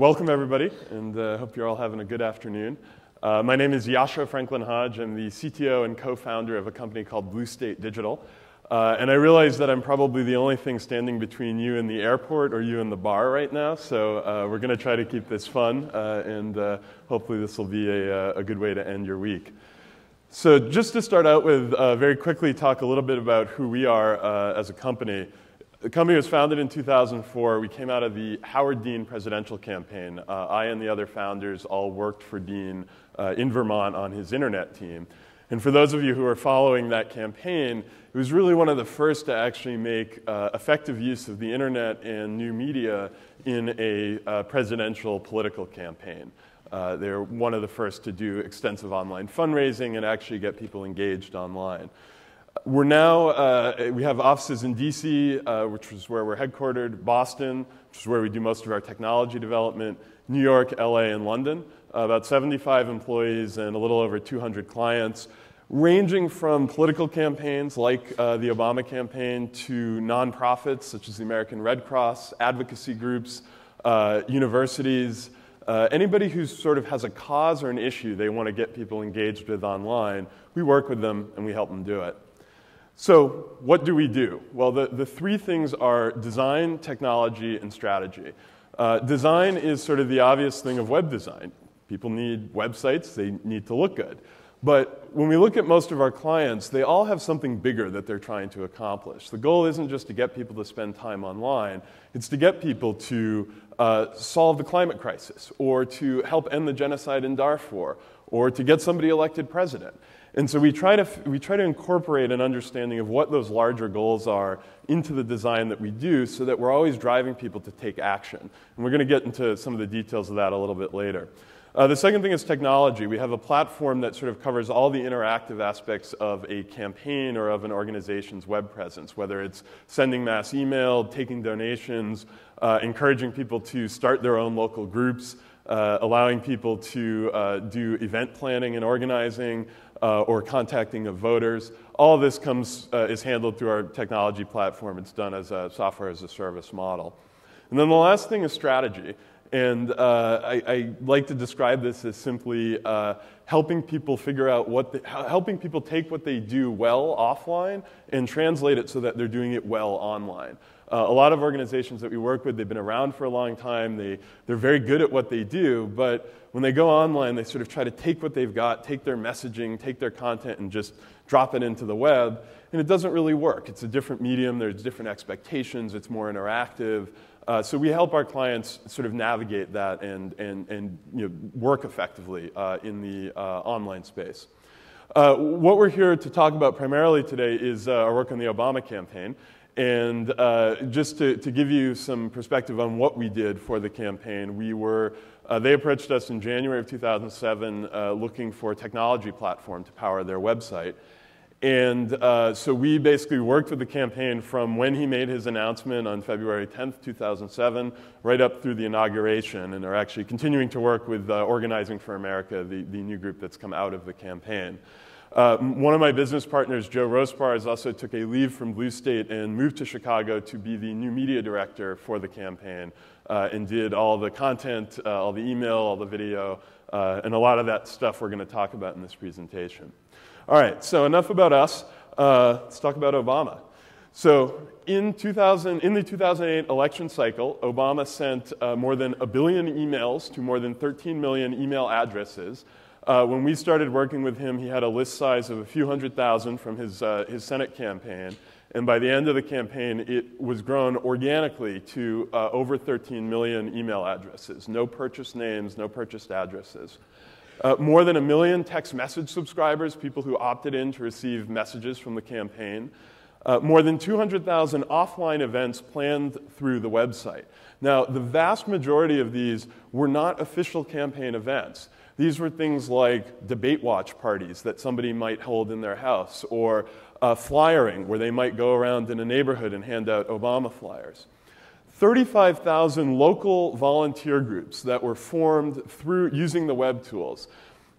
Welcome, everybody, and hope you're all having a good afternoon. My name is Jascha Franklin-Hodge. I'm the CTO and co-founder of a company called Blue State Digital. And I realize that I'm probably the only thing standing between you and the airport or you and the bar right now, so we're going to try to keep this fun, and hopefully this will be a good way to end your week. So just to start out with, very quickly talk a little bit about who we are as a company. The company was founded in 2004. We came out of the Howard Dean presidential campaign. I and the other founders all worked for Dean in Vermont on his internet team. And for those of you who are following that campaign, it was really one of the first to actually make effective use of the internet and new media in a presidential political campaign. They're one of the first to do extensive online fundraising and actually get people engaged online. We're now, we have offices in DC, which is where we're headquartered, Boston, which is where we do most of our technology development, New York, LA, and London. About 75 employees and a little over 200 clients, ranging from political campaigns like the Obama campaign to nonprofits such as the American Red Cross, advocacy groups, universities, anybody who sort of has a cause or an issue they want to get people engaged with online. We work with them and we help them do it. So what do we do? Well, the three things are design, technology, and strategy. Design is sort of the obvious thing of web design. People need websites, they need to look good. But when we look at most of our clients, they all have something bigger that they're trying to accomplish. The goal isn't just to get people to spend time online, it's to get people to solve the climate crisis, or to help end the genocide in Darfur, or to get somebody elected president. And so we try to incorporate an understanding of what those larger goals are into the design that we do so that we're always driving people to take action. And we're going to get into some of the details of that a little bit later. The second thing is technology. We have a platform that sort of covers all the interactive aspects of a campaign or of an organization's web presence, whether it's sending mass email, taking donations, encouraging people to start their own local groups, allowing people to do event planning and organizing, or contacting of voters. All of this is handled through our technology platform. It's done as a software as a service model. And then the last thing is strategy. And I like to describe this as simply helping people figure out helping people take what they do well offline and translate it so that they're doing it well online. A lot of organizations that we work with, they've been around for a long time. They're very good at what they do, but when they go online, they sort of try to take what they've got, take their messaging, take their content, and just drop it into the web. And it doesn't really work. It's a different medium. There's different expectations. It's more interactive. So we help our clients sort of navigate that and work effectively in the online space. What we're here to talk about primarily today is our work on the Obama campaign. And just to give you some perspective on what we did for the campaign, they approached us in January of 2007 looking for a technology platform to power their website. And so we basically worked with the campaign from when he made his announcement on February 10th, 2007, right up through the inauguration, and are actually continuing to work with Organizing for America, the new group that's come out of the campaign. One of my business partners, Joe Rospars, also took a leave from Blue State and moved to Chicago to be the new media director for the campaign, and did all the content, all the email, all the video, and a lot of that stuff we're going to talk about in this presentation. All right, so enough about us. Let's talk about Obama. So in the 2008 election cycle, Obama sent more than 1 billion emails to more than 13 million email addresses. When we started working with him, he had a list size of a few 100,000 from his Senate campaign. And by the end of the campaign, it was grown organically to over 13 million email addresses. No purchased names, no purchased addresses. More than 1 million text message subscribers, people who opted in to receive messages from the campaign. More than 200,000 offline events planned through the website. Now, the vast majority of these were not official campaign events. These were things like debate watch parties that somebody might hold in their house, or flyering, where they might go around in a neighborhood and hand out Obama flyers. 35,000 local volunteer groups that were formed through using the web tools.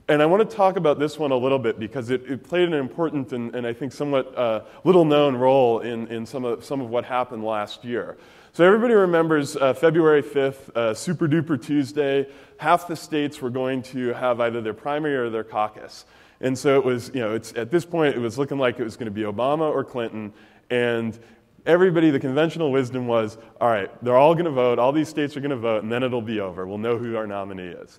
And I want to talk about this one a little bit because it played an important and I think somewhat little known role in some of what happened last year. So everybody remembers February 5th, Super Duper Tuesday. Half the states were going to have either their primary or their caucus. And so it was, at this point, it was looking like it was going to be Obama or Clinton. And everybody, the conventional wisdom was, all right, they're all going to vote, all these states are going to vote, and then it'll be over. We'll know who our nominee is.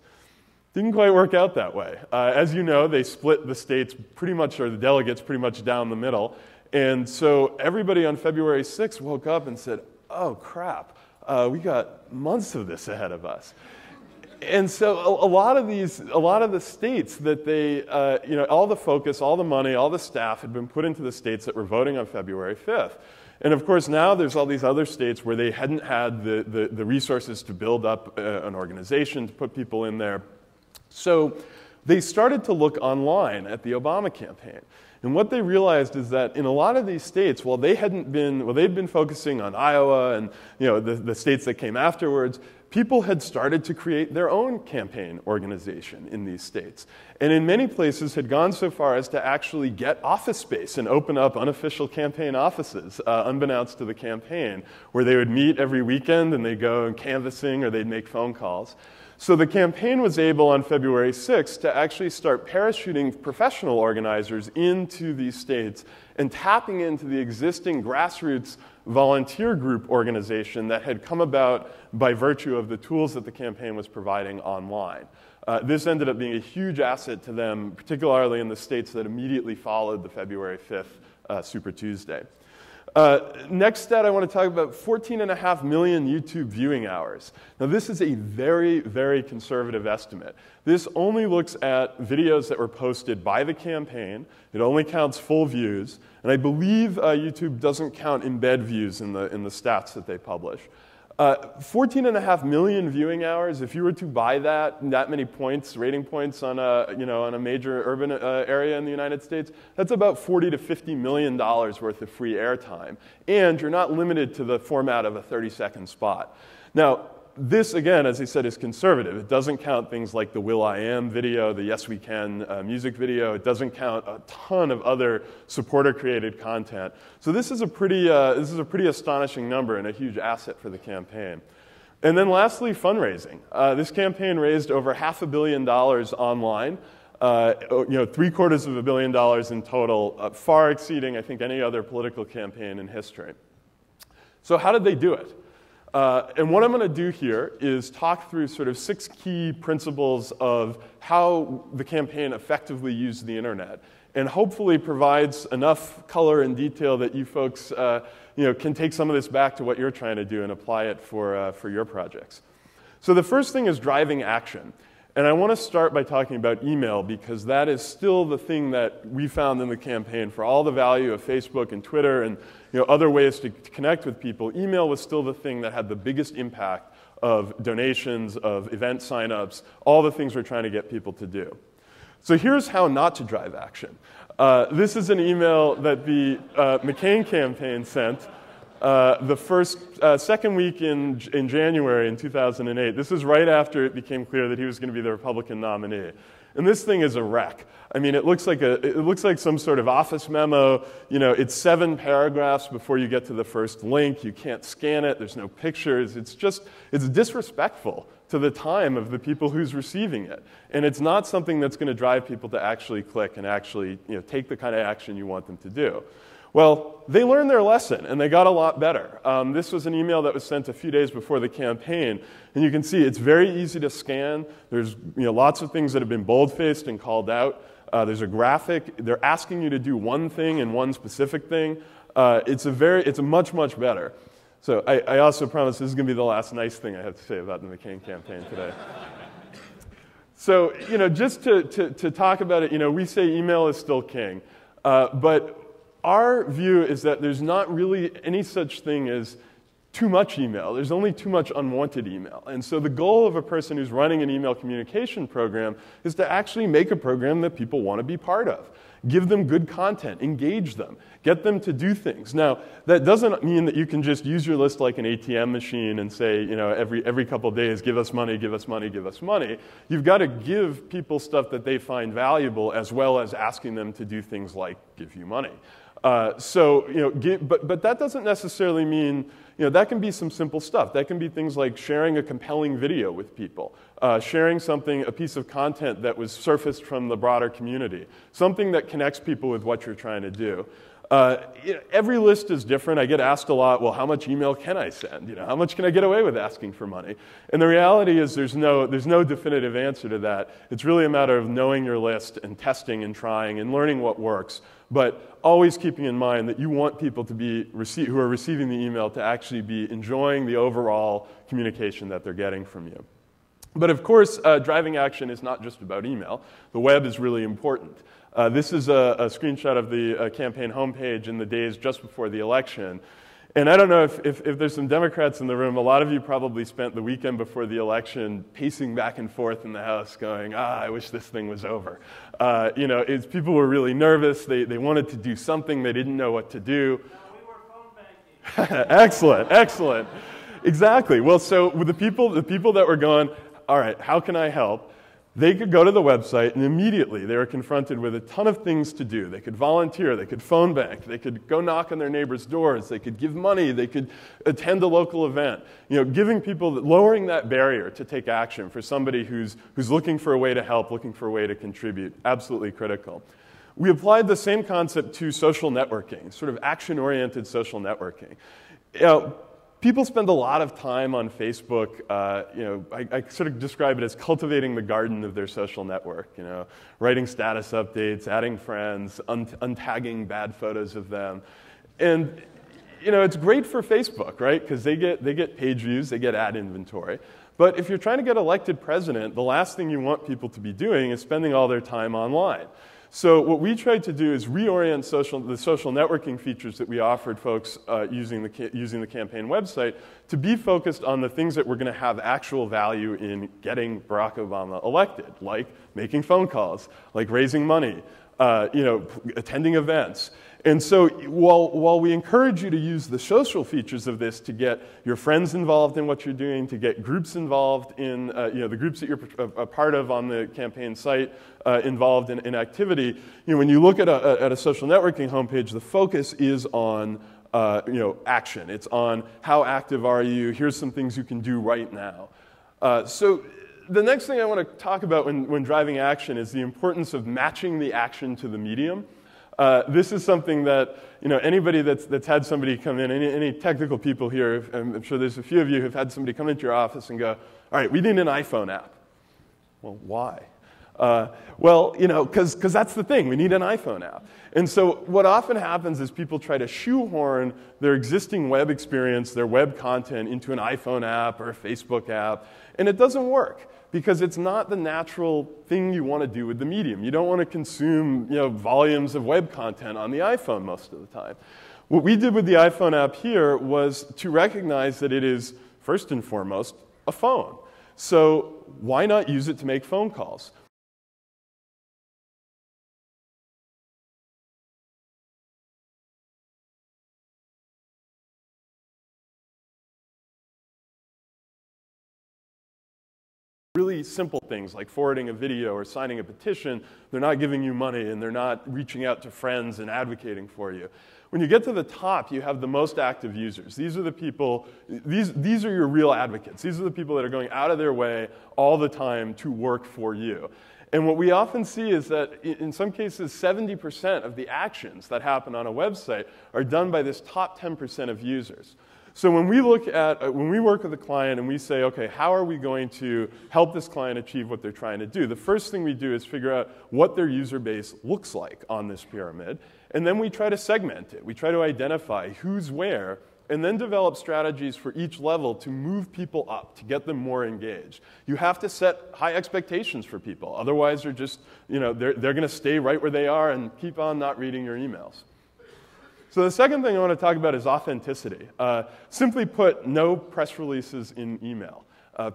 Didn't quite work out that way. As you know, they split the states pretty much, or the delegates pretty much down the middle. And so everybody on February 6th woke up and said, oh crap, we got months of this ahead of us. And so a lot of the states that they, all the focus, all the money, all the staff had been put into the states that were voting on February 5th. And of course now there's all these other states where they hadn't had the resources to build up an organization, to put people in there. So they started to look online at the Obama campaign. And what they realized is that in a lot of these states, while they'd been focusing on Iowa and the states that came afterwards, people had started to create their own campaign organization in these states. And in many places had gone so far as to actually get office space and open up unofficial campaign offices, unbeknownst to the campaign, where they would meet every weekend and they'd go canvassing or they'd make phone calls. So the campaign was able on February 6th to actually start parachuting professional organizers into these states and tapping into the existing grassroots volunteer group organization that had come about by virtue of the tools that the campaign was providing online. This ended up being a huge asset to them, particularly in the states that immediately followed the February 5th Super Tuesday. Next stat I want to talk about, 14.5 million YouTube viewing hours. Now this is a very, very conservative estimate. This only looks at videos that were posted by the campaign. It only counts full views. And I believe YouTube doesn't count embed views in the stats that they publish. 14.5 million viewing hours, if you were to buy that many points, rating points on a major urban area in the United States, that's about $40 to $50 million worth of free airtime. And you're not limited to the format of a 30-second spot. Now, this, again, as I said, is conservative. It doesn't count things like the Will I Am video, the Yes We Can music video. It doesn't count a ton of other supporter-created content. So this is a pretty astonishing number and a huge asset for the campaign. And then lastly, fundraising. This campaign raised over $500 million online. $750 million in total, far exceeding, I think, any other political campaign in history. So how did they do it? And what I'm going to do here is talk through sort of 6 key principles of how the campaign effectively used the internet, and hopefully provides enough color and detail that you folks can take some of this back to what you're trying to do and apply it for your projects. So the first thing is driving action. And I want to start by talking about email, because that is still the thing that we found in the campaign. For all the value of Facebook and Twitter and other ways to connect with people, email was still the thing that had the biggest impact of donations, of event signups, all the things we're trying to get people to do. So here's how not to drive action. This is an email that the McCain campaign sent the second week in January in 2008. This is right after it became clear that he was going to be the Republican nominee. And this thing is a wreck. I mean, it looks like some sort of office memo. It's 7 paragraphs before you get to the first link. You can't scan it. There's no pictures. It's disrespectful to the time of the people who's receiving it. And it's not something that's going to drive people to actually click and actually take the kind of action you want them to do. Well, they learned their lesson, and they got a lot better. This was an email that was sent a few days before the campaign, and you can see it's very easy to scan. There's lots of things that have been bold-faced and called out. There's a graphic. They're asking you to do one thing and one specific thing. It's much, much better. So I also promise this is going to be the last nice thing I have to say about the McCain campaign today. So just to talk about it, we say email is still king, but our view is that there's not really any such thing as too much email. There's only too much unwanted email. And so the goal of a person who's running an email communication program is to actually make a program that people want to be part of. Give them good content, engage them, get them to do things. Now, that doesn't mean that you can just use your list like an ATM machine and say, every couple of days, give us money, give us money, give us money. You've got to give people stuff that they find valuable, as well as asking them to do things like give you money. But that doesn't necessarily mean that can be some simple stuff. That can be things like sharing a compelling video with people, sharing a piece of content that was surfaced from the broader community, something that connects people with what you're trying to do. Every list is different. I get asked a lot, well, how much email can I send? How much can I get away with asking for money? And the reality is there's no definitive answer to that. It's really a matter of knowing your list and testing and trying and learning what works, but always keeping in mind that you want people to be who are receiving the email to actually be enjoying the overall communication that they're getting from you. But of course, driving action is not just about email. The web is really important. This is a screenshot of the campaign homepage in the days just before the election. And I don't know if there's some Democrats in the room, a lot of you probably spent the weekend before the election pacing back and forth in the House going, I wish this thing was over. People were really nervous. They wanted to do something. They didn't know what to do. No, we were phone banking. Excellent, excellent. Exactly. Well, so with the people that were going, all right, how can I help? They could go to the website and immediately they were confronted with a ton of things to do. They could volunteer, they could phone bank, they could go knock on their neighbors' doors, they could give money, they could attend a local event. Lowering that barrier to take action for somebody who's looking for a way to help, looking for a way to contribute, absolutely critical. We applied the same concept to social networking, sort of action-oriented social networking. People spend a lot of time on Facebook. I sort of describe it as cultivating the garden of their social network. Writing status updates, adding friends, untagging bad photos of them, and it's great for Facebook, right? Because they get page views, they get ad inventory. But if you're trying to get elected president, the last thing you want people to be doing is spending all their time online. So what we tried to do is reorient the social networking features that we offered folks using the campaign website to be focused on the things that were going to have actual value in getting Barack Obama elected, like making phone calls, like raising money, attending events. And so while we encourage you to use the social features of this to get your friends involved in what you're doing, to get groups involved in the groups that you're a part of on the campaign site involved in activity, when you look at a social networking homepage, the focus is on action. It's on how active are you, here's some things you can do right now. So the next thing I want to talk about when driving action is the importance of matching the action to the medium. This is something that anybody that's had somebody come in, any technical people here, I'm sure there's a few of you who've had somebody come into your office and go, all right, we need an iPhone app. Well, why? Because that's the thing. We need an iPhone app. And so what often happens is people try to shoehorn their existing web experience, their web content, into an iPhone app or a Facebook app, and it doesn't work. Because it's not the natural thing you want to do with the medium. You don't want to consume volumes of web content on the iPhone most of the time. What we did with the iPhone app here was to recognize that it is, first and foremost, a phone. So why not use it to make phone calls? Really simple things like forwarding a video or signing a petition, they're not giving you money and they're not reaching out to friends and advocating for you. When you get to the top, you have the most active users. These are the people, these are your real advocates. These are the people that are going out of their way all the time to work for you. And what we often see is that in some cases, 70% of the actions that happen on a website are done by this top 10% of users. So when we work with a client and we say, okay, how are we going to help this client achieve what they're trying to do? The first thing we do is figure out what their user base looks like on this pyramid, and then we try to segment it. We try to identify who's where, and then develop strategies for each level to move people up, to get them more engaged. You have to set high expectations for people. Otherwise, they're just, they're going to stay right where they are and keep on not reading your emails. So the second thing I want to talk about is authenticity. Simply put, no press releases in email.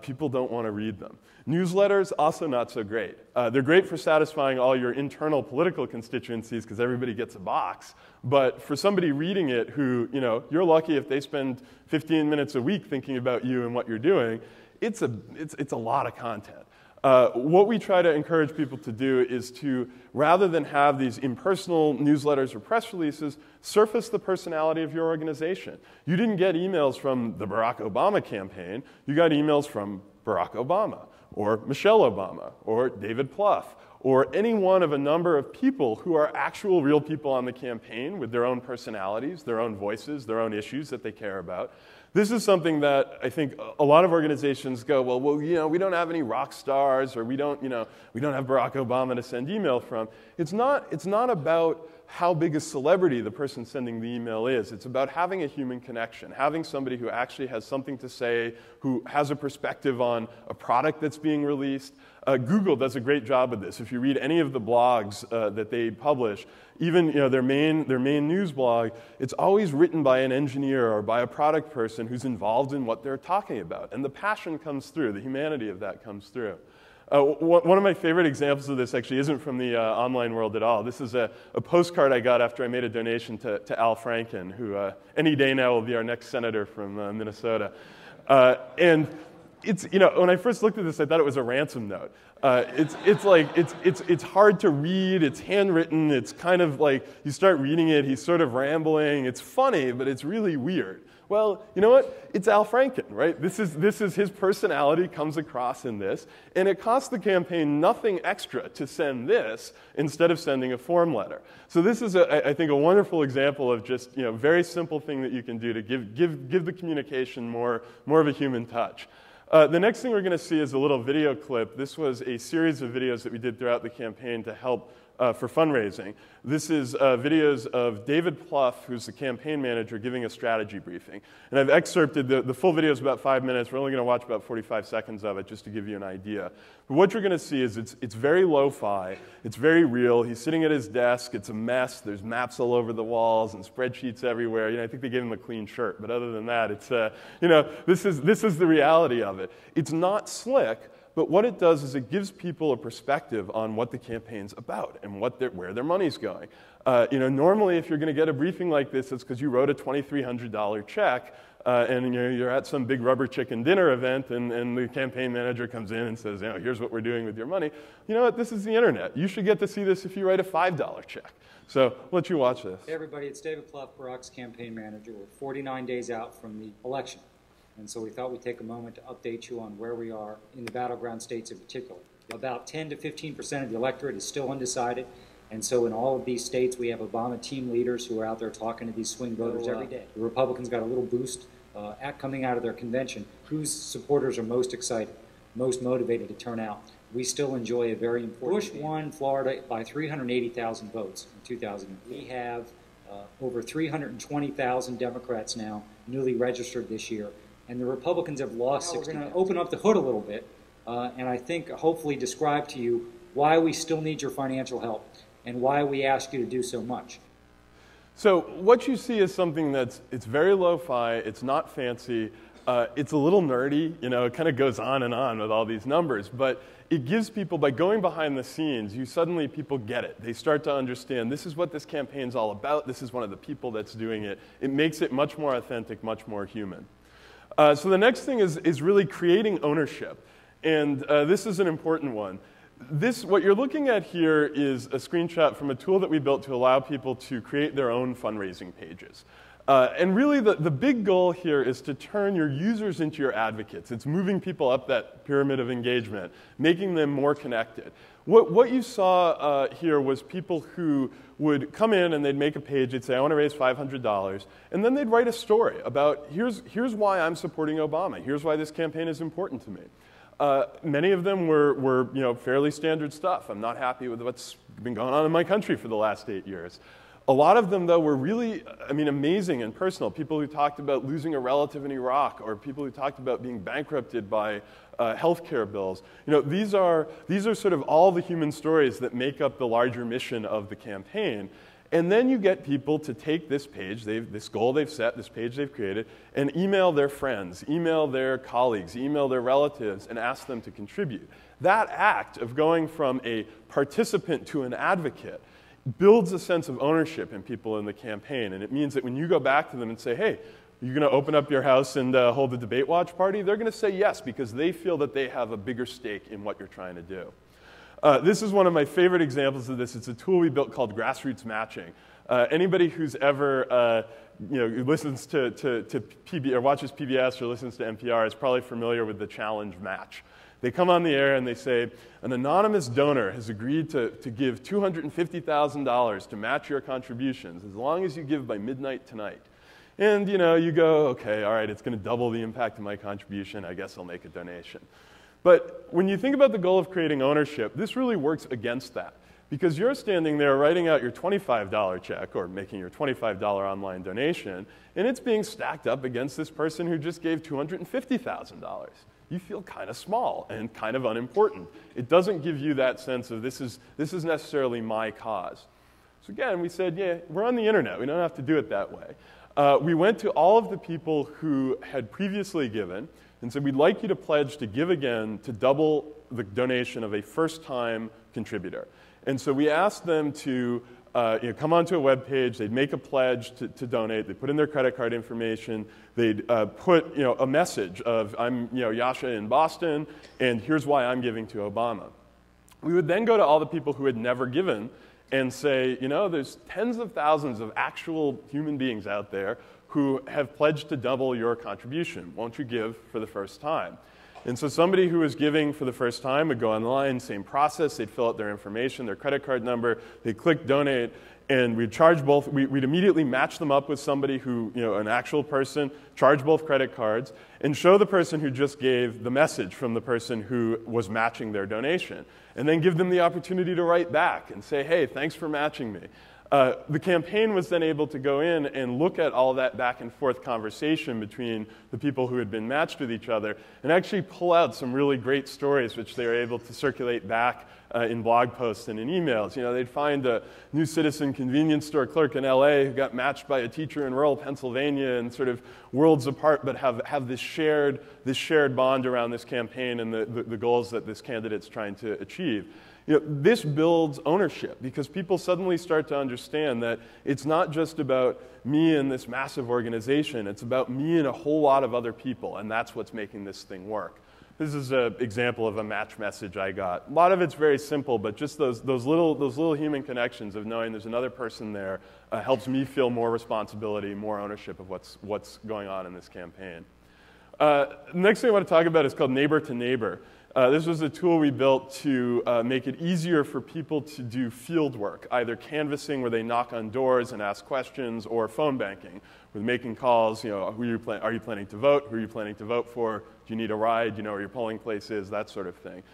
People don't want to read them. Newsletters, also not so great. They're great for satisfying all your internal political constituencies because everybody gets a box. But for somebody reading it who, you're lucky if they spend 15 minutes a week thinking about you and what you're doing, it's a lot of content. What we try to encourage people to do is to, rather than have these impersonal newsletters or press releases, surface the personality of your organization. You didn't get emails from the Barack Obama campaign. You got emails from Barack Obama, or Michelle Obama, or David Plouffe, or any one of a number of people who are actual real people on the campaign with their own personalities, their own voices, their own issues that they care about. This is something that I think a lot of organizations go, well, you know, we don't have any rock stars, or we don't have Barack Obama to send email from. It's not about how big a celebrity the person sending the email is. It's about having a human connection, having somebody who actually has something to say, who has a perspective on a product that's being released. Google does a great job of this. If you read any of the blogs that they publish, even their main news blog, it's always written by an engineer or by a product person who's involved in what they're talking about. And the passion comes through, the humanity of that comes through. One of my favorite examples of this actually isn't from the online world at all. This is a postcard I got after I made a donation to Al Franken, who any day now will be our next senator from Minnesota. And it's, when I first looked at this, I thought it was a ransom note. It's hard to read. It's handwritten. It's kind of like you start reading it. He's sort of rambling. It's funny, but it's really weird. Well, you know what? It's Al Franken, right? This is his personality comes across in this, and it costs the campaign nothing extra to send this instead of sending a form letter. So this is, I think, a wonderful example of just very simple thing that you can do to give the communication more of a human touch. The next thing we're going to see is a little video clip. This was a series of videos that we did throughout the campaign to help for fundraising. This is videos of David Plouffe, who's the campaign manager, giving a strategy briefing. And I've excerpted, the full video is about 5 minutes. We're only going to watch about 45 seconds of it just to give you an idea. But what you're going to see is it's very lo-fi. It's very real. He's sitting at his desk. It's a mess. There's maps all over the walls and spreadsheets everywhere. I think they gave him a clean shirt. But other than that, it's, this is the reality of it. It's not slick. But what it does is it gives people a perspective on what the campaign's about and where their money's going. Normally, if you're going to get a briefing like this, it's because you wrote a $2,300 check, and you're at some big rubber chicken dinner event, and the campaign manager comes in and says, here's what we're doing with your money. You know what? This is the internet. You should get to see this if you write a $5 check. So I'll let you watch this. Hey, everybody. It's David Plouffe, Barack's campaign manager. We're 49 days out from the election. And so we thought we'd take a moment to update you on where we are in the battleground states in particular. About 10 to 15% of the electorate is still undecided. And so in all of these states, we have Obama team leaders who are out there talking to these swing voters every day. The Republicans got a little boost coming out of their convention. Whose supporters are most excited, most motivated to turn out? We still enjoy a very important Bush won Florida by 380,000 votes in 2000. We have over 320,000 Democrats now newly registered this year. And the Republicans have lost 60. We're going to open up the hood a little bit, and I think hopefully describe to you why we still need your financial help and why we ask you to do so much. So what you see is something it's very lo-fi, it's not fancy, it's a little nerdy, it kind of goes on and on with all these numbers, but it gives people, by going behind the scenes, people get it. They start to understand this is what this campaign's all about, this is one of the people that's doing it. It makes it much more authentic, much more human. So the next thing is really creating ownership, and this is an important one. What you're looking at here is a screenshot from a tool that we built to allow people to create their own fundraising pages. And really the big goal here is to turn your users into your advocates. It's moving people up that pyramid of engagement, making them more connected. What you saw here was people who would come in and they'd make a page, they'd say, I want to raise $500, and then they'd write a story about, here's why I'm supporting Obama, here's why this campaign is important to me. Many of them were fairly standard stuff. I'm not happy with what's been going on in my country for the last 8 years. A lot of them, though, were really, amazing and personal. People who talked about losing a relative in Iraq, or people who talked about being bankrupted by healthcare bills. These are sort of all the human stories that make up the larger mission of the campaign. And then you get people to take this page, this goal they've set, this page they've created, and email their friends, email their colleagues, email their relatives, and ask them to contribute. That act of going from a participant to an advocate builds a sense of ownership in people in the campaign. And it means that when you go back to them and say, hey, you're going to open up your house and hold a debate watch party? They're going to say yes, because they feel that they have a bigger stake in what you're trying to do. This is one of my favorite examples of this. It's a tool we built called grassroots matching. Anybody who's ever listens to PB, or watches PBS or listens to NPR is probably familiar with the challenge match. They come on the air and they say, an anonymous donor has agreed to give $250,000 to match your contributions as long as you give by midnight tonight. And you go, okay, all right, it's going to double the impact of my contribution. I guess I'll make a donation. But when you think about the goal of creating ownership, this really works against that. Because you're standing there writing out your $25 check or making your $25 online donation, and it's being stacked up against this person who just gave $250,000. You feel kind of small and kind of unimportant. It doesn't give you that sense of this is necessarily my cause. So again, we said, yeah, we're on the internet. We don't have to do it that way. We went to all of the people who had previously given and said, we'd like you to pledge to give again to double the donation of a first-time contributor. And so we asked them to come onto a web page, they'd make a pledge to donate, they'd put in their credit card information, they'd put a message of, I'm Jascha in Boston, and here's why I'm giving to Obama. We would then go to all the people who had never given and say, there's tens of thousands of actual human beings out there who have pledged to double your contribution. Won't you give for the first time? And so somebody who was giving for the first time would go online, same process, they'd fill out their information, their credit card number, they'd click donate, and we'd charge both, we'd immediately match them up with somebody who, an actual person, charge both credit cards, and show the person who just gave the message from the person who was matching their donation. And then give them the opportunity to write back and say, hey, thanks for matching me. The campaign was then able to go in and look at all that back and forth conversation between the people who had been matched with each other and actually pull out some really great stories which they were able to circulate back in blog posts and in emails. They'd find a New Citizen convenience store clerk in LA who got matched by a teacher in rural Pennsylvania and sort of worlds apart, but have this shared bond around this campaign and the goals that this candidate's trying to achieve. This builds ownership because people suddenly start to understand that it's not just about me and this massive organization, it's about me and a whole lot of other people, and that's what's making this thing work. This is an example of a match message I got. A lot of it's very simple, but just those little human connections of knowing there's another person there helps me feel more responsibility, more ownership of what's going on in this campaign. Next thing I want to talk about is called Neighbor to Neighbor. This was a tool we built to make it easier for people to do field work, either canvassing where they knock on doors and ask questions, or phone banking, with making calls, are you planning to vote? Who are you planning to vote for? Do you need a ride? Do you know where your polling place is? That sort of thing.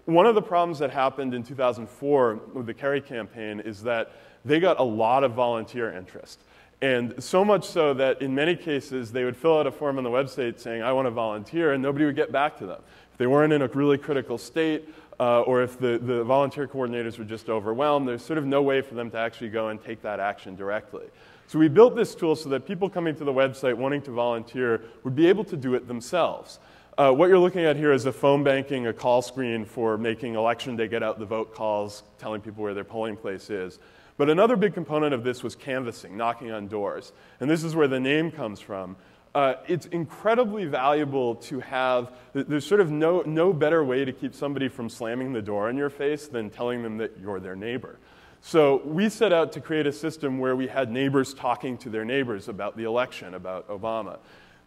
One of the problems that happened in 2004 with the Kerry campaign is that they got a lot of volunteer interest. And so much so that in many cases, they would fill out a form on the website saying, I want to volunteer, and nobody would get back to them. If they weren't in a really critical state, or if the volunteer coordinators were just overwhelmed, there's sort of no way for them to actually go and take that action directly. So we built this tool so that people coming to the website wanting to volunteer would be able to do it themselves. What you're looking at here is a phone banking, a call screen for making election day get out the vote calls, telling people where their polling place is. But another big component of this was canvassing, knocking on doors. And this is where the name comes from. It's incredibly valuable to have, there's sort of no better way to keep somebody from slamming the door in your face than telling them that you're their neighbor. So we set out to create a system where we had neighbors talking to their neighbors about the election, about Obama.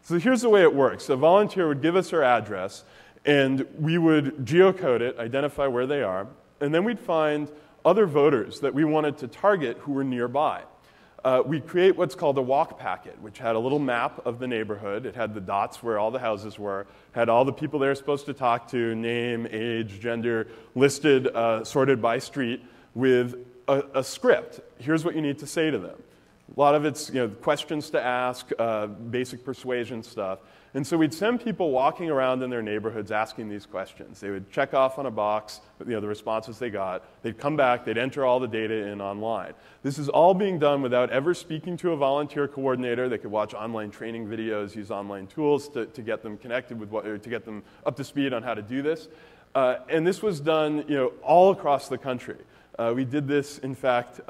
So here's the way it works. A volunteer would give us her address, and we would geocode it, identify where they are, and then we'd find other voters that we wanted to target who were nearby. We'd create what's called a walk packet, which had a little map of the neighborhood. It had the dots where all the houses were, had all the people they were supposed to talk to, name, age, gender, listed, sorted by street, with a script. Here's what you need to say to them. A lot of it's questions to ask, basic persuasion stuff. And so we'd send people walking around in their neighborhoods asking these questions. They would check off on a box the responses they got. They'd come back. They'd enter all the data in online. This is all being done without ever speaking to a volunteer coordinator. They could watch online training videos, use online tools to get them connected with to get them up to speed on how to do this. And this was done all across the country. We did this, in fact,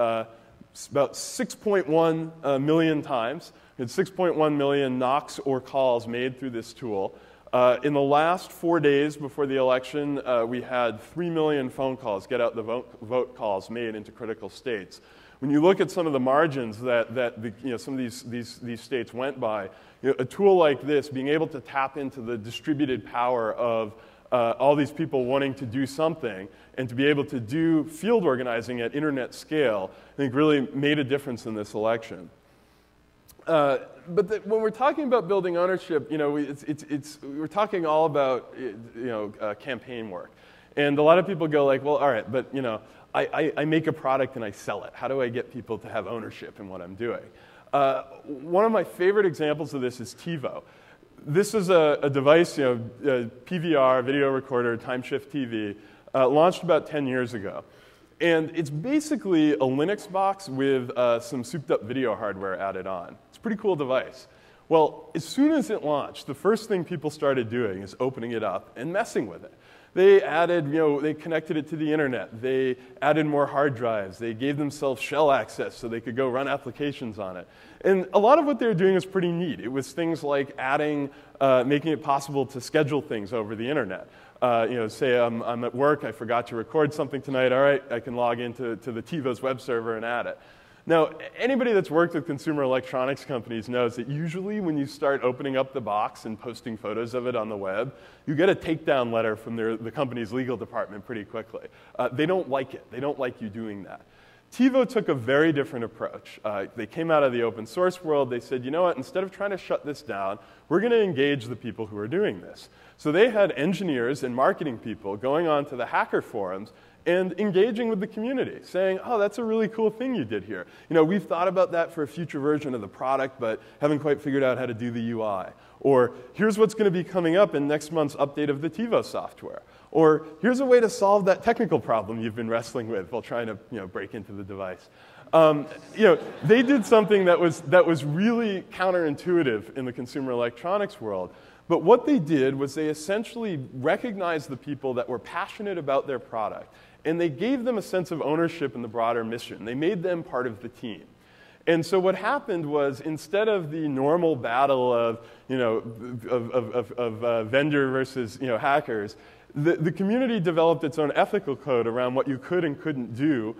about 6.1 million times. We had 6.1 million knocks or calls made through this tool. In the last 4 days before the election, we had 3 million phone calls, get out the vote calls made into critical states. When you look at some of the margins that some of these states went by, a tool like this, being able to tap into the distributed power of all these people wanting to do something and to be able to do field organizing at internet scale, I think really made a difference in this election. But when we're talking about building ownership, we're talking all about campaign work, and a lot of people go like, well, all right, but I make a product and I sell it. How do I get people to have ownership in what I'm doing? One of my favorite examples of this is TiVo. This is a device, a PVR, video recorder, time shift TV, launched about 10 years ago. And it's basically a Linux box with some souped up video hardware added on. It's a pretty cool device. Well, as soon as it launched, the first thing people started doing is opening it up and messing with it. They added, they connected it to the internet. They added more hard drives. They gave themselves shell access so they could go run applications on it. And a lot of what they were doing was pretty neat. It was things like adding, making it possible to schedule things over the internet. Say I'm at work, I forgot to record something tonight. All right, I can log into the TiVo's web server and add it. Now, anybody that's worked with consumer electronics companies knows that usually when you start opening up the box and posting photos of it on the web, you get a takedown letter from the company's legal department pretty quickly. They don't like it. They don't like you doing that. TiVo took a very different approach. They came out of the open source world. They said, you know what, instead of trying to shut this down, we're going to engage the people who are doing this. So they had engineers and marketing people going on to the hacker forums and engaging with the community, saying, oh, that's a really cool thing you did here. We've thought about that for a future version of the product, but haven't quite figured out how to do the UI. Or here's what's going to be coming up in next month's update of the TiVo software. Or here's a way to solve that technical problem you've been wrestling with while trying to break into the device. They did something that was really counterintuitive in the consumer electronics world. But what they did was they essentially recognized the people that were passionate about their product, and they gave them a sense of ownership in the broader mission. They made them part of the team. And so what happened was, instead of the normal battle of vendor versus hackers, the community developed its own ethical code around what you could and couldn't do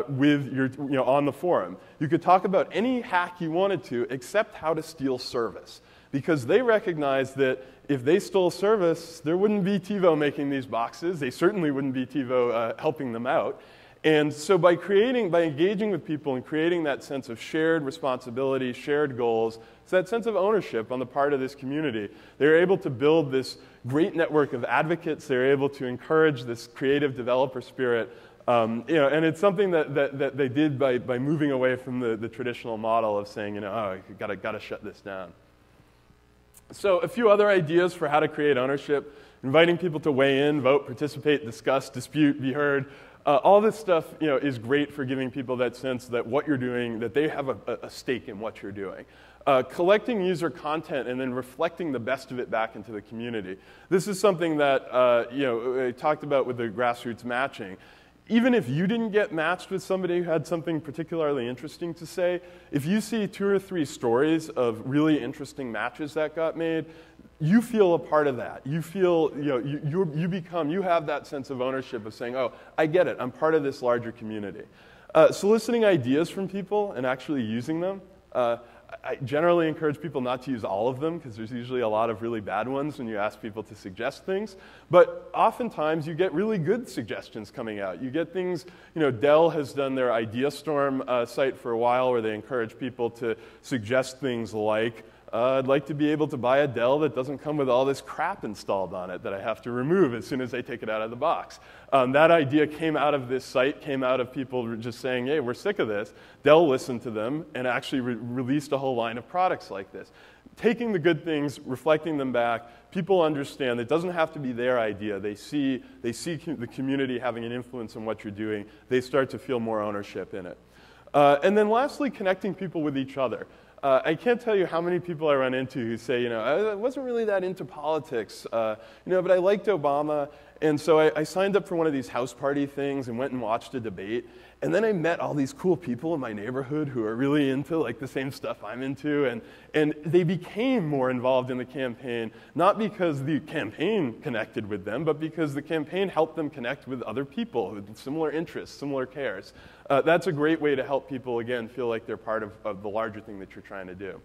with your on the forum. You could talk about any hack you wanted to, except how to steal service, because they recognized that if they stole service, there wouldn't be TiVo making these boxes. They certainly wouldn't be TiVo helping them out. And so by engaging with people and creating that sense of shared responsibility, shared goals, so that sense of ownership on the part of this community, they're able to build this great network of advocates. They're able to encourage this creative developer spirit. And it's something that they did by moving away from the traditional model of saying, oh, you gotta shut this down. So a few other ideas for how to create ownership: inviting people to weigh in, vote, participate, discuss, dispute, be heard. All this stuff is great for giving people that sense that what you're doing, that they have a stake in what you're doing. Collecting user content and then reflecting the best of it back into the community. This is something that I talked about with the grassroots matching. Even if you didn't get matched with somebody who had something particularly interesting to say, if you see 2 or 3 stories of really interesting matches that got made, you feel a part of that. You feel, you have that sense of ownership of saying, oh, I get it, I'm part of this larger community. Soliciting ideas from people and actually using them. I generally encourage people not to use all of them, because there's usually a lot of really bad ones when you ask people to suggest things. But oftentimes you get really good suggestions coming out. You get things, Dell has done their IdeaStorm site for a while, where they encourage people to suggest things like, I'd like to be able to buy a Dell that doesn't come with all this crap installed on it that I have to remove as soon as I take it out of the box. That idea came out of this site, came out of people just saying, hey, we're sick of this. Dell listened to them and actually released a whole line of products like this. Taking the good things, reflecting them back, people understand it doesn't have to be their idea. They see the community having an influence on what you're doing. They start to feel more ownership in it. And then lastly, connecting people with each other. I can't tell you how many people I run into who say, I wasn't really that into politics, but I liked Obama, and so I signed up for one of these house party things and went and watched a debate. And then I met all these cool people in my neighborhood who are really into like the same stuff I'm into, and they became more involved in the campaign, not because the campaign connected with them, but because the campaign helped them connect with other people with similar interests, similar cares. That's a great way to help people, again, feel like they're part of the larger thing that you're trying to do.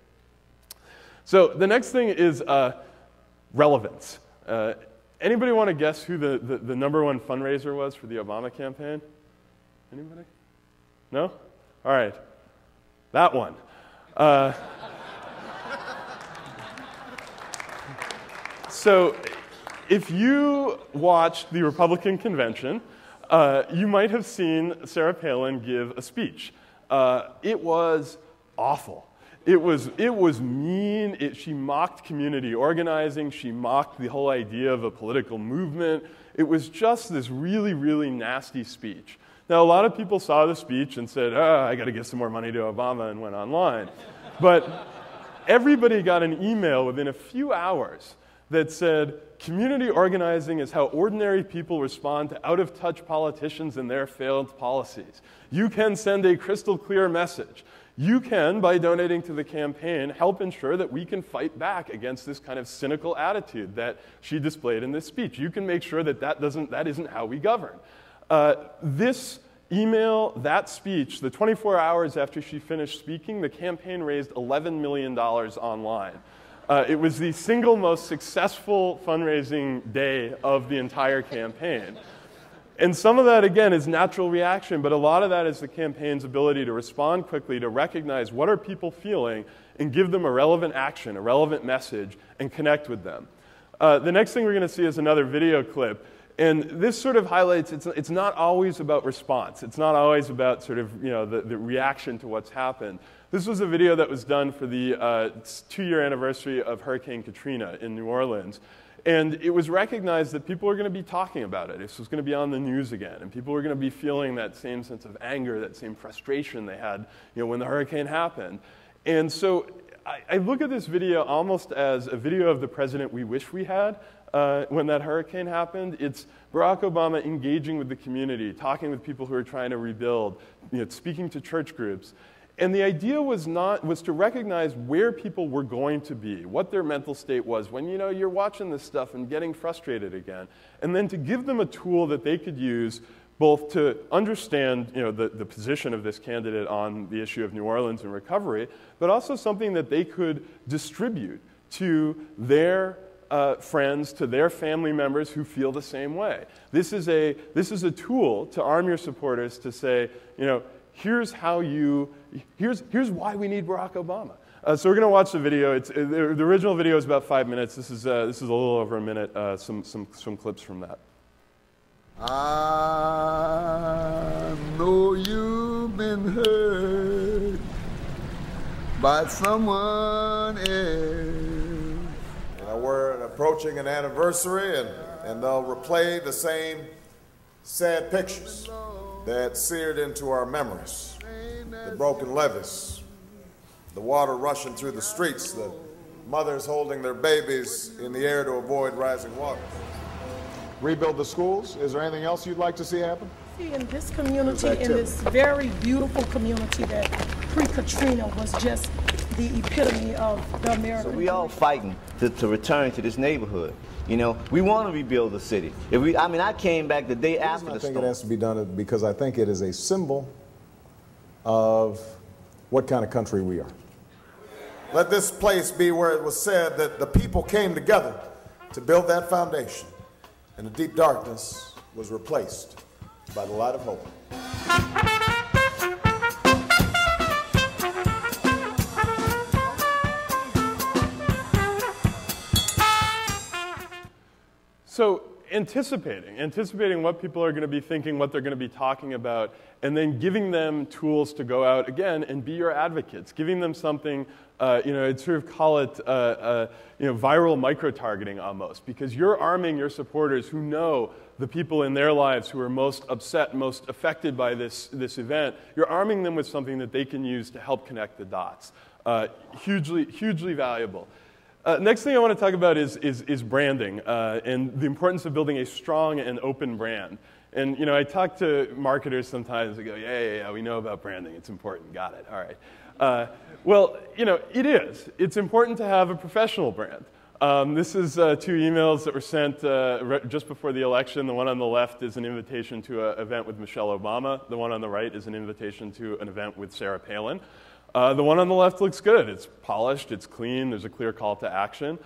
So the next thing is relevance. Anybody want to guess who the #1 fundraiser was for the Obama campaign? Anybody? No? All right. That one. So if you watched the Republican convention, you might have seen Sarah Palin give a speech. It was awful. It was mean. She mocked community organizing. She mocked the whole idea of a political movement. It was just this really, really nasty speech. Now, a lot of people saw the speech and said, I got to give some more money to Obama, and went online. But everybody got an email within a few hours that said, community organizing is how ordinary people respond to out-of-touch politicians and their failed policies. You can send a crystal clear message. You can, by donating to the campaign, help ensure that we can fight back against this kind of cynical attitude that she displayed in this speech. You can make sure that that isn't how we govern. This email, that speech, the 24 hours after she finished speaking, the campaign raised $11 million online. It was the single most successful fundraising day of the entire campaign. And some of that, again, is natural reaction, but a lot of that is the campaign's ability to respond quickly, to recognize what are people feeling, and give them a relevant action, a relevant message, and connect with them. The next thing we're going to see is another video clip. And this sort of highlights it's not always about response. It's not always about sort of the reaction to what's happened. This was a video that was done for the 2-year anniversary of Hurricane Katrina in New Orleans. And it was recognized that people were going to be talking about it. This was going to be on the news again. And people were going to be feeling that same sense of anger, that same frustration they had when the hurricane happened. And so I look at this video almost as a video of the president we wish we had when that hurricane happened. It's Barack Obama engaging with the community, talking with people who are trying to rebuild, speaking to church groups. And the idea was to recognize where people were going to be, what their mental state was when you're watching this stuff and getting frustrated again, and then to give them a tool that they could use both to understand the position of this candidate on the issue of New Orleans and recovery, but also something that they could distribute to their friends, to their family members who feel the same way. This is a tool to arm your supporters to say, here's why we need Barack Obama. So we're going to watch the video. The original video is about 5 minutes. This is a little over a minute. Some clips from that. I know you've been hurt by someone else. We're approaching an anniversary, and they'll replay the same sad pictures that seared into our memories. The broken levees, the water rushing through the streets, the mothers holding their babies in the air to avoid rising water. Rebuild the schools. Is there anything else you'd like to see happen? See, in this community, in this very beautiful community that pre-Katrina was just the epitome of the American. So we all fighting to return to this neighborhood. We want to rebuild the city. I came back the day after the storm. I think it has to be done because I think it is a symbol of what kind of country we are. Let this place be where it was said that the people came together to build that foundation, and the deep darkness was replaced by the light of hope. So anticipating what people are going to be thinking, what they're going to be talking about, and then giving them tools to go out again and be your advocates, giving them something, I'd sort of call it, viral micro-targeting almost, because you're arming your supporters who know the people in their lives who are most upset, most affected by this event. You're arming them with something that they can use to help connect the dots. Hugely valuable. Next thing I want to talk about is branding and the importance of building a strong and open brand. And I talk to marketers sometimes. They go, yeah, we know about branding. It's important. Got it. All right. Well, it is. It's important to have a professional brand. This is 2 emails that were sent just before the election. The one on the left is an invitation to an event with Michelle Obama. The one on the right is an invitation to an event with Sarah Palin. The one on the left looks good. It's polished, it's clean, there's a clear call to action.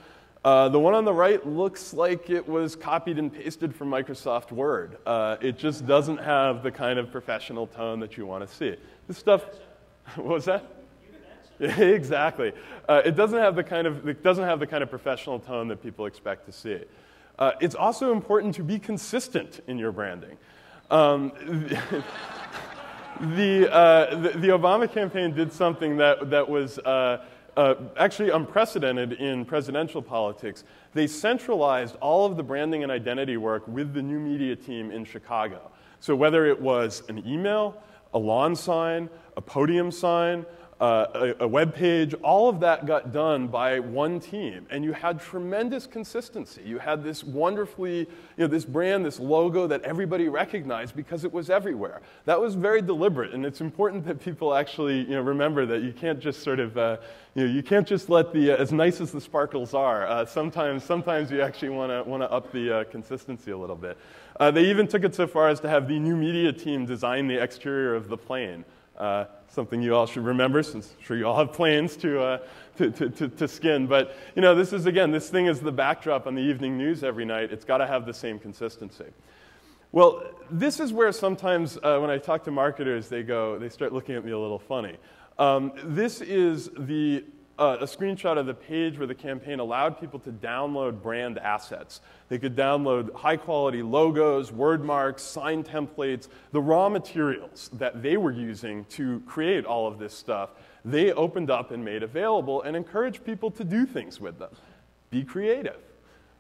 The one on the right looks like it was copied and pasted from Microsoft Word. It just doesn't have the kind of professional tone that you want to see. This stuff, what was that? Exactly. It doesn't have the kind of professional tone that people expect to see. It's also important to be consistent in your branding. The Obama campaign did something that was actually unprecedented in presidential politics. They centralized all of the branding and identity work with the new media team in Chicago. So whether it was an email, a lawn sign, a podium sign, a web page, all of that got done by one team. And you had tremendous consistency. You had this wonderfully, this brand, this logo that everybody recognized because it was everywhere. That was very deliberate. And it's important that people actually, remember that you can't just sort of, you can't just let the, as nice as the sparkles are, sometimes you actually want to up the consistency a little bit. They even took it so far as to have the new media team design the exterior of the plane. Something you all should remember, since I'm sure you all have planes to skin. But this thing is the backdrop on the evening news every night. It's got to have the same consistency. Well, this is where sometimes when I talk to marketers, they start looking at me a little funny. This is a screenshot of the page where the campaign allowed people to download brand assets. They could download high-quality logos, word marks, sign templates, the raw materials that they were using to create all of this stuff. They opened up and made available and encouraged people to do things with them. Be creative.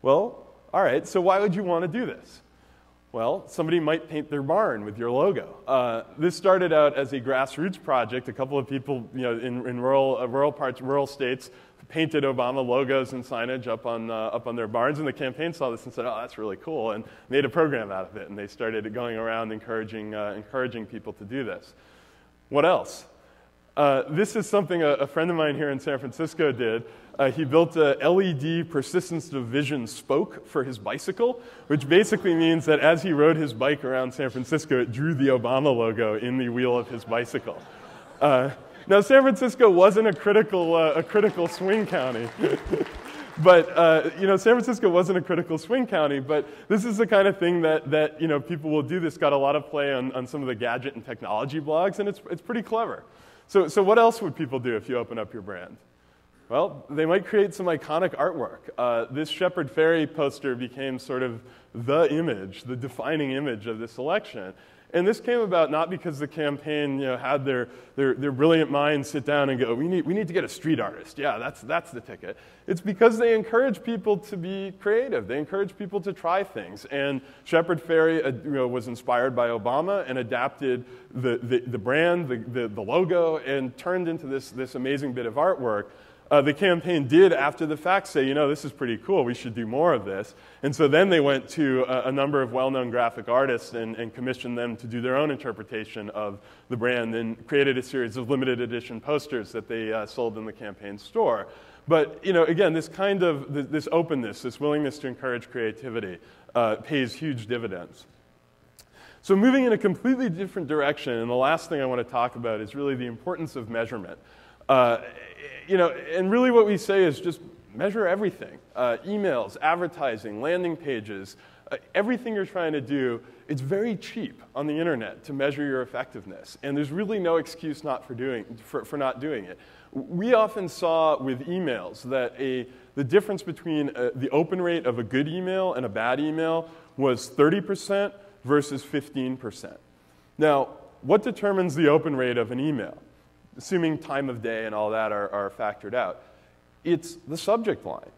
Well, all right, so why would you want to do this? Well, somebody might paint their barn with your logo. This started out as a grassroots project. A couple of people, in rural states, painted Obama logos and signage up on their barns, and the campaign saw this and said, "Oh, that's really cool," and made a program out of it. And they started going around encouraging people to do this. What else? This is something a friend of mine here in San Francisco did. He built a LED persistence of vision spoke for his bicycle, which basically means that as he rode his bike around San Francisco, it drew the Obama logo in the wheel of his bicycle. Now, San Francisco wasn't a critical swing county. But, San Francisco wasn't a critical swing county, but this is the kind of thing that people will do. This got a lot of play on some of the gadget and technology blogs, and it's pretty clever. So what else would people do if you open up your brand? Well, they might create some iconic artwork. This Shepard Fairey poster became sort of the image, the defining image of this election. And this came about not because the campaign had their brilliant minds sit down and go, we need to get a street artist. Yeah, that's the ticket. It's because they encourage people to be creative. They encourage people to try things. And Shepard Fairey was inspired by Obama and adapted the brand, the logo, and turned into this amazing bit of artwork. The campaign did, after the fact, say, this is pretty cool, we should do more of this. And so then they went to a number of well-known graphic artists and commissioned them to do their own interpretation of the brand and created a series of limited edition posters that they sold in the campaign store. But, again, this kind of, this openness, this willingness to encourage creativity pays huge dividends. So moving in a completely different direction, and the last thing I want to talk about is really the importance of measurement. And really what we say is just measure everything. Emails, advertising, landing pages, everything you're trying to do, it's very cheap on the internet to measure your effectiveness. And there's really no excuse for not doing it. We often saw with emails that the difference between the open rate of a good email and a bad email was 30% versus 15%. Now, what determines the open rate of an email? Assuming time of day and all that are factored out, it's the subject line.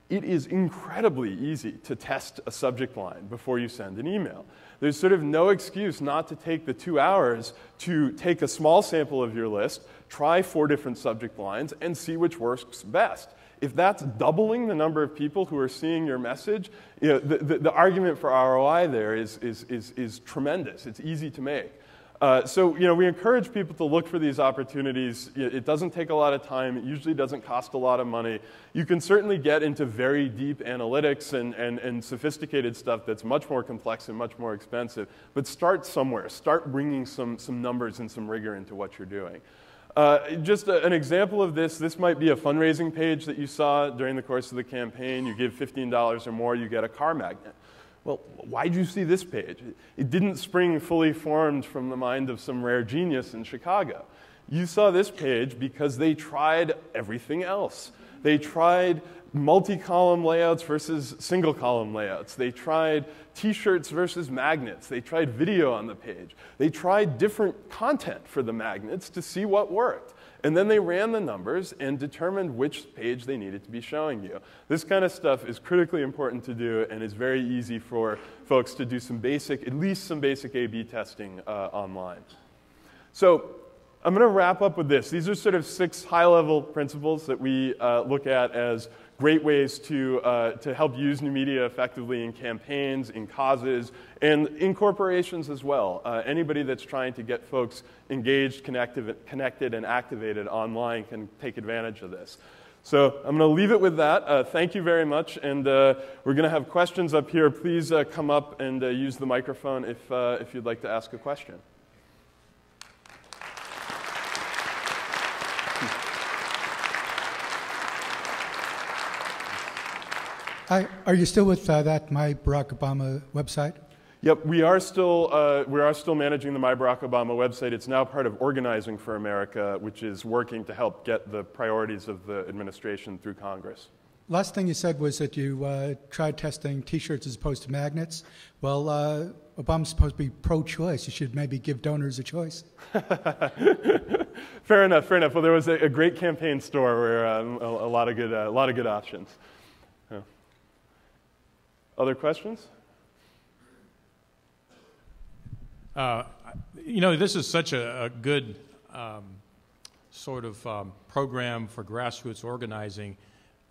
It is incredibly easy to test a subject line before you send an email. There's sort of no excuse not to take the 2 hours to take a small sample of your list, try 4 different subject lines, and see which works best. if that's doubling the number of people who are seeing your message, you know, the argument for ROI there is tremendous. It's easy to make. So, you know, we encourage people to look for these opportunities. It doesn't take a lot of time. It usually doesn't cost a lot of money. You can certainly get into very deep analytics and sophisticated stuff that's much more complex and much more expensive. But start somewhere. Start bringing some numbers and some rigor into what you're doing. Just an example of this might be a fundraising page that you saw during the course of the campaign. You give $15 or more, you get a car magnet. Well, why'd you see this page? It didn't spring fully formed from the mind of some rare genius in Chicago. You saw this page because they tried everything else. They tried multi-column layouts versus single-column layouts. They tried t-shirts versus magnets. They tried video on the page. They tried different content for the magnets to see what worked. And then they ran the numbers and determined which page they needed to be showing you. This kind of stuff is critically important to do and is very easy for folks to do some basic, at least some basic A/B testing online. So I'm going to wrap up with this. These are sort of 6 high-level principles that we look at as great ways to help use new media effectively in campaigns, in causes, and in corporations as well. Anybody that's trying to get folks engaged, connected, and activated online can take advantage of this. So I'm going to leave it with that. Thank you very much, and we're going to have questions up here. Please come up and use the microphone if you'd like to ask a question. Hi, are you still with that My Barack Obama website? Yep, we are still managing the My Barack Obama website. It's now part of Organizing for America, which is working to help get the priorities of the administration through Congress. Last thing you said was that you tried testing T-shirts as opposed to magnets. Well, Obama's supposed to be pro-choice. You should maybe give donors a choice. Fair enough. Fair enough. Well, there was a great campaign store where a lot of good options. Yeah. Other questions? You know, this is such a good sort of program for grassroots organizing.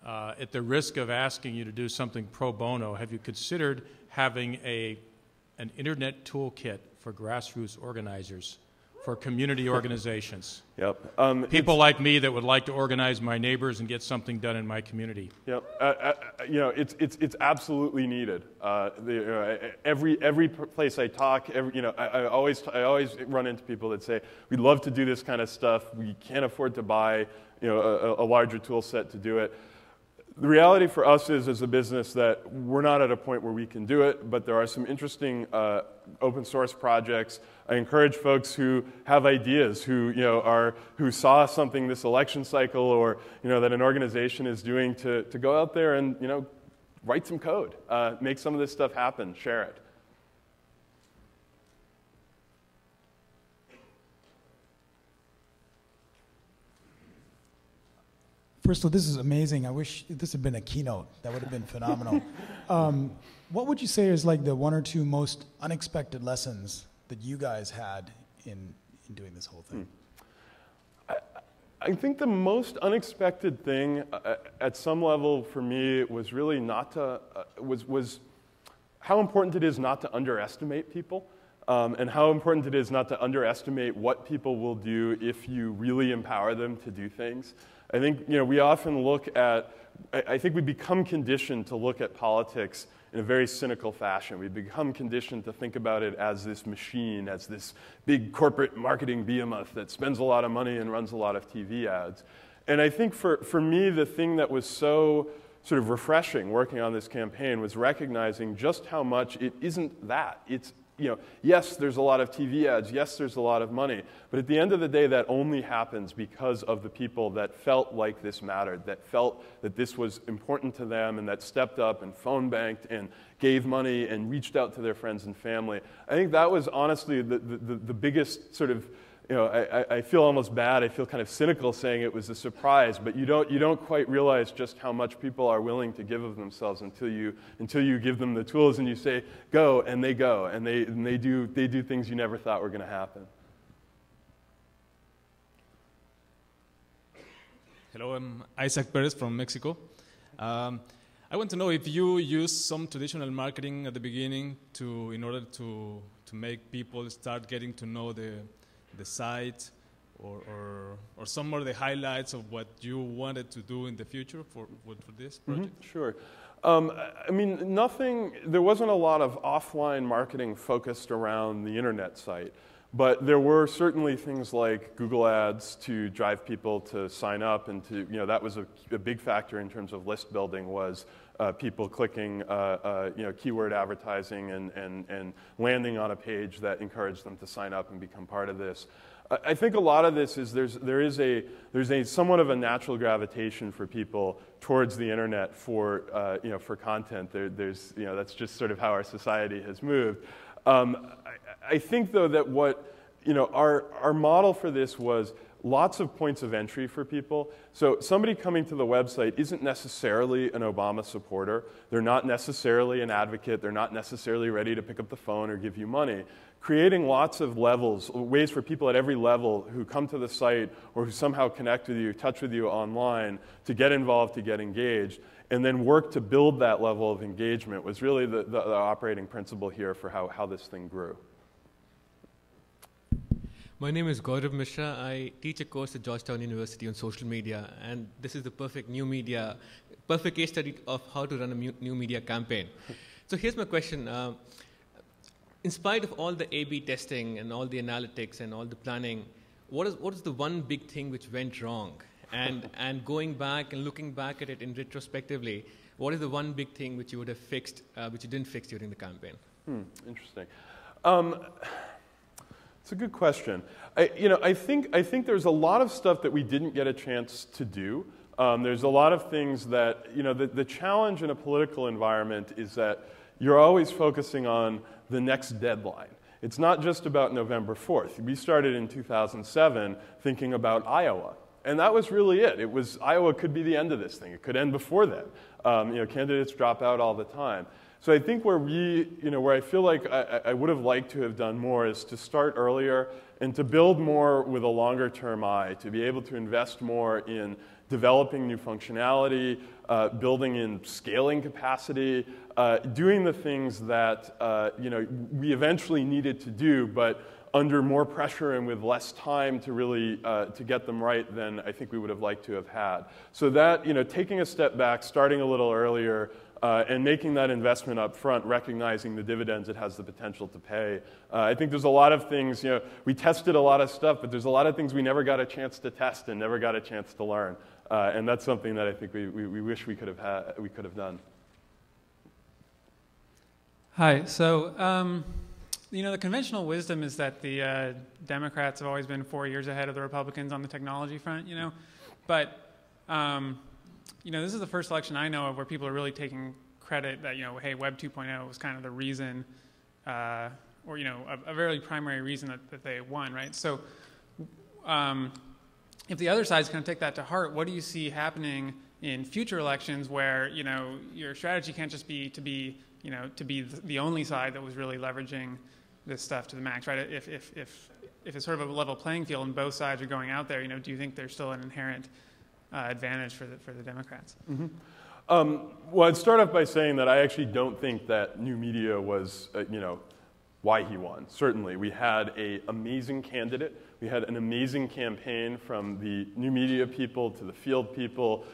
At the risk of asking you to do something pro bono, have you considered having an internet toolkit for grassroots organizers, for community organizations? Yep. People like me that would like to organize my neighbors and get something done in my community. Yep. You know, it's absolutely needed. Every place I talk, I always run into people that say, we'd love to do this kind of stuff. We can't afford to buy, a larger tool set to do it. The reality for us is, as a business, that we're not at a point where we can do it, but there are some interesting open source projects. I encourage folks who have ideas, who saw something this election cycle, or that an organization is doing, to go out there and write some code, make some of this stuff happen, share it. First of all, this is amazing. I wish this had been a keynote. That would have been phenomenal. What would you say is like the 1 or 2 most unexpected lessons that you guys had in doing this whole thing? I think the most unexpected thing at some level for me was really not to, was how important it is not to underestimate people. And how important it is not to underestimate what people will do if you really empower them to do things. I think we often look at, I think we become conditioned to look at politics in a very cynical fashion. We become conditioned to think about it as this machine, as this big corporate marketing behemoth that spends a lot of money and runs a lot of TV ads. And I think for me, the thing that was so sort of refreshing working on this campaign was recognizing just how much it isn't that. It's yes, there's a lot of TV ads. Yes, there's a lot of money. But at the end of the day, that only happens because of the people that felt like this mattered, that felt that this was important to them, and that stepped up and phone banked and gave money and reached out to their friends and family. I think that was honestly the biggest sort of, I feel almost bad. I feel kind of cynical saying it was a surprise, but you don't quite realize just how much people are willing to give of themselves until you give them the tools and you say go, and they go, and they do things you never thought were going to happen. Hello, I'm Isaac Perez from Mexico. I want to know if you use some traditional marketing at the beginning in order to make people start getting to know the site, or some of the highlights of what you wanted to do in the future for this project? Sure. I mean, there wasn't a lot of offline marketing focused around the internet site, but there were certainly things like Google Ads to drive people to sign up, and that was a big factor in terms of list building, was people clicking keyword advertising and landing on a page that encouraged them to sign up and become part of this. I think a lot of this is there's a somewhat of a natural gravitation for people towards the internet for content. That's just sort of how our society has moved. I think though that our model for this was lots of points of entry for people. So somebody coming to the website isn't necessarily an Obama supporter. They're not necessarily an advocate. They're not necessarily ready to pick up the phone or give you money. Creating lots of levels, ways for people at every level who come to the site or who somehow connect with you, touch with you online, to get involved, to get engaged, and then work to build that level of engagement was really the operating principle here for how this thing grew. My name is Gaurav Mishra. I teach a course at Georgetown University on social media, and this is the perfect case study of how to run a new media campaign. So here's my question. In spite of all the A/B testing and all the analytics and all the planning, what is the one big thing which went wrong? And going back and looking back at it in retrospectively, what is the one big thing which you would have fixed, which you didn't fix during the campaign? Interesting. It's a good question. I think there's a lot of stuff that we didn't get a chance to do. There's a lot of things that, the challenge in a political environment is that you're always focusing on the next deadline. It's not just about November 4th. We started in 2007 thinking about Iowa. And that was really it. Iowa could be the end of this thing. It could end before then. Candidates drop out all the time. So I think where I feel like I would have liked to have done more is to start earlier and to build more with a longer term eye, to be able to invest more in developing new functionality, building in scaling capacity, doing the things that we eventually needed to do, but under more pressure and with less time to really to get them right than I think we would have liked to have had. So that, taking a step back, starting a little earlier, and making that investment up front, recognizing the dividends it has the potential to pay. I think there's a lot of things, we tested a lot of stuff, but there's a lot of things we never got a chance to test and never got a chance to learn. And that's something that I think we wish we could have done. Hi. So, the conventional wisdom is that the Democrats have always been 4 years ahead of the Republicans on the technology front, But, this is the first election I know of where people are really taking credit that, hey, Web 2.0 was kind of the reason, a very primary reason that they won, right? So, if the other side's going to take that to heart, what do you see happening in future elections where, your strategy can't just be to be the only side that was really leveraging this stuff to the max, right? If it's sort of a level playing field and both sides are going out there, do you think there's still an inherent advantage for the Democrats? Mm-hmm. Well, I'd start off by saying that I actually don't think that new media was, why he won. Certainly, we had an amazing candidate. We had an amazing campaign from the new media people to the field people.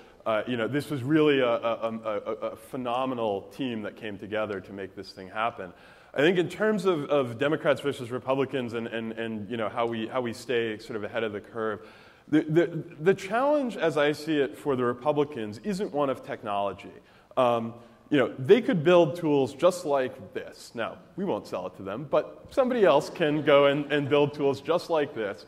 This was really a phenomenal team that came together to make this thing happen. I think in terms of Democrats versus Republicans and how we stay sort of ahead of the curve, the challenge, as I see it, for the Republicans isn't one of technology. They could build tools just like this. Now, we won't sell it to them, but somebody else can go and build tools just like this.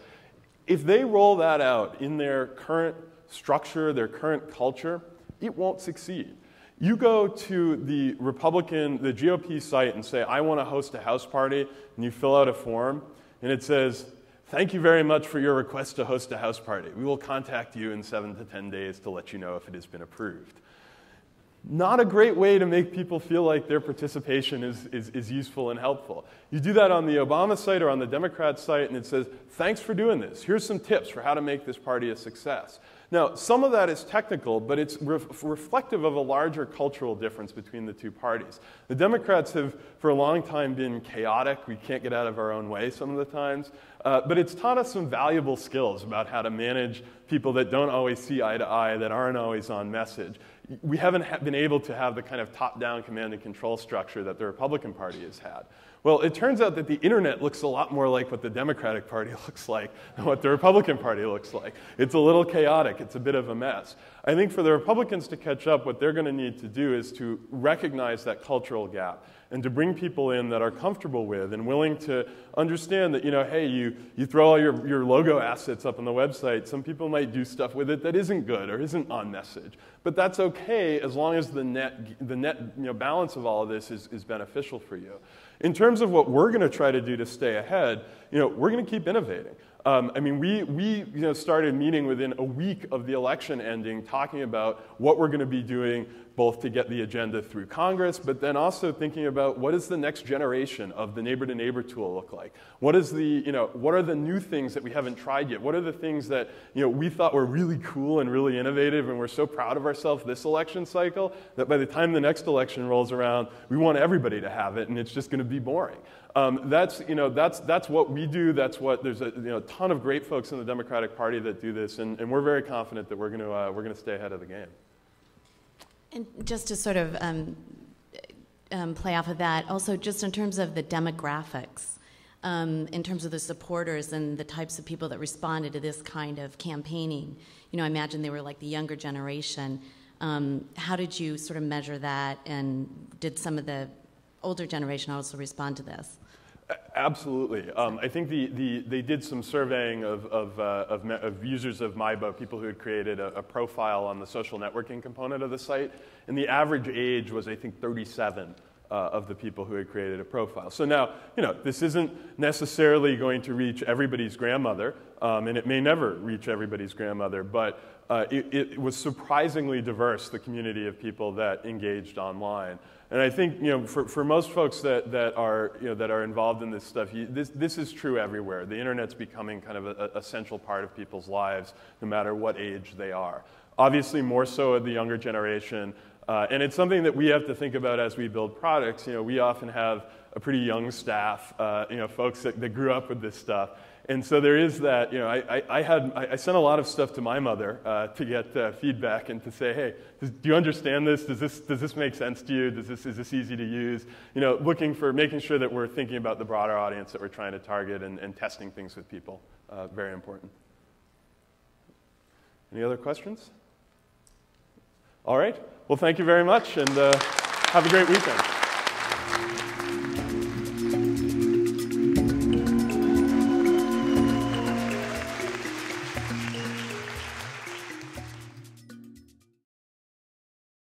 If they roll that out in their current structure, their current culture, it won't succeed. You go to the GOP site and say, I want to host a house party, and you fill out a form, and it says, thank you very much for your request to host a house party. We will contact you in 7 to 10 days to let you know if it has been approved. not a great way to make people feel like their participation is useful and helpful. You do that on the Obama site or on the Democrat site, and it says, thanks for doing this. Here's some tips for how to make this party a success. Now, some of that is technical, but it's reflective of a larger cultural difference between the two parties. The Democrats have, for a long time, been chaotic. We can't get out of our own way some of the times. But it's taught us some valuable skills about how to manage people that don't always see eye to eye, that aren't always on message. We haven't been able to have the kind of top-down command and control structure that the Republican Party has had. Well, it turns out that the internet looks a lot more like what the Democratic Party looks like than what the Republican Party looks like. It's a little chaotic. It's a bit of a mess. I think for the Republicans to catch up, what they're going to need to do is to recognize that cultural gap and to bring people in that are comfortable with and willing to understand that, hey, you throw all your logo assets up on the website. Some people might do stuff with it that isn't good or isn't on message. But that's okay as long as the net balance of all of this is beneficial for you. In terms of what we're going to try to do to stay ahead, we're going to keep innovating. We started meeting within a week of the election ending, talking about what we're going to be doing both to get the agenda through Congress, but then also thinking about what does the next generation of the neighbor-to-neighbor tool look like? What are the new things that we haven't tried yet? What are the things that we thought were really cool and really innovative, and we're so proud of ourselves this election cycle that by the time the next election rolls around, we want everybody to have it, and it's just going to be boring. That's what we do. There's a ton of great folks in the Democratic Party that do this, and we're very confident that we're going to stay ahead of the game. And just to sort of play off of that, also just in terms of the demographics, in terms of the supporters and the types of people that responded to this kind of campaigning, I imagine they were like the younger generation. How did you sort of measure that, and did some of the older generation also respond to this? Absolutely. I think they did some surveying of users of my.barack, people who had created a profile on the social networking component of the site, and the average age was, I think, 37 of the people who had created a profile. So now, this isn't necessarily going to reach everybody's grandmother, and it may never reach everybody's grandmother, but it was surprisingly diverse, the community of people that engaged online. And I think, for most folks that are involved in this stuff, this is true everywhere. The internet's becoming kind of a central part of people's lives, no matter what age they are. Obviously, more so at the younger generation, and it's something that we have to think about as we build products. We often have a pretty young staff, folks that grew up with this stuff. And so there is that, I sent a lot of stuff to my mother to get feedback and to say, hey, do you understand this? Does this make sense to you? Is this easy to use? Making sure that we're thinking about the broader audience that we're trying to target and testing things with people. Very important. Any other questions? All right. Well, thank you very much, and have a great weekend.